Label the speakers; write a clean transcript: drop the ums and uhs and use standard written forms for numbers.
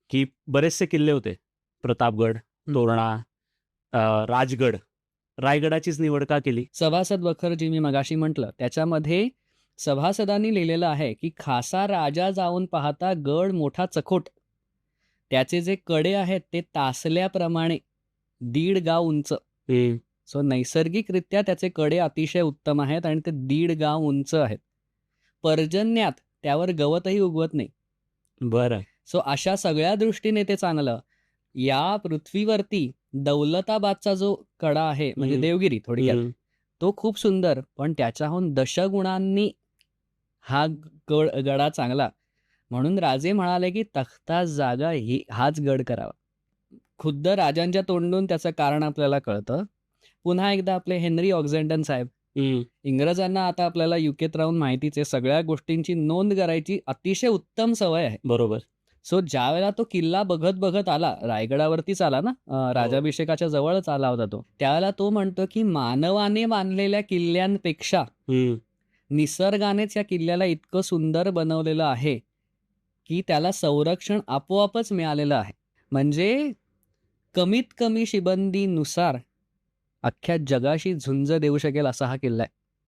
Speaker 1: की बरेचसे किल्ले होते. प्रतापगड,
Speaker 2: हं.
Speaker 1: तोरणा, राजगड. रायगडाचीच निवड का केली?
Speaker 2: सभासद बखर जी मी मगाशी म्हटलं, त्याच्यामध्ये सभासदांनी लिहिलेलं आहे, की खासा राजा जाऊन पाहता गड मोठा चखोट. त्याचे जे कडे आहेत ते तासल्याप्रमाणे 1.5 गाव उंच.
Speaker 1: हं,
Speaker 2: सो नैसर्गिकरित्या त्याचे कडे अतिशय उत्तम आहेत आणि ते 1.5 गाव उंच आहेत. पर्जन्यात त्यावर गवतही उगवत नाही.
Speaker 1: बरं.
Speaker 2: सो अशा सगळ्या दृष्टीने ते चांगलं. या पृथ्वीवरती दौलताबादचा जो कडा आहे म्हणजे
Speaker 1: हं,
Speaker 2: देवगिरी थोडक्यात,
Speaker 1: हं.
Speaker 2: तो खूप सुंदर, पण त्याच्याहून दशगुणांनी हा गडा चांगला. म्हणून राजे म्हणाले की तख्ता जागा ही हाच गड करावा. खुद्द राजांच्या तोंडून त्याचं कारण आपल्याला कळतं. पुन्हा एकदा आपले हेनरी ऑक्झेंडन साहेब,
Speaker 1: हं,
Speaker 2: इंग्रजांना आता आपल्याला युकेत राहून माहितीच आहे, सगळ्या गोष्टींची नोंद करायची अतिशय उत्तम सवय आहे.
Speaker 1: बरोबर.
Speaker 2: सो ज्यावेळेला तो किल्ला बघत बघत आला, रायगडावरतीच आला ना,
Speaker 1: हो.
Speaker 2: राजाभिषेकाच्या जवळच आला होता तो. त्यावेळेला तो म्हणतो की मानवाने बांधलेल्या किल्ल्यांपेक्षा
Speaker 1: हं.
Speaker 2: निसर्गानेच या किल्ल्याला इतकं सुंदर बनवलेलं आहे, की त्याला संरक्षण आपोआपच मिळालेलं आहे. म्हणजे कमीत कमी शिबंदीनुसार अख्ख्या जगाशी झुंज देऊ शकेल असा हा किल्ला आहे.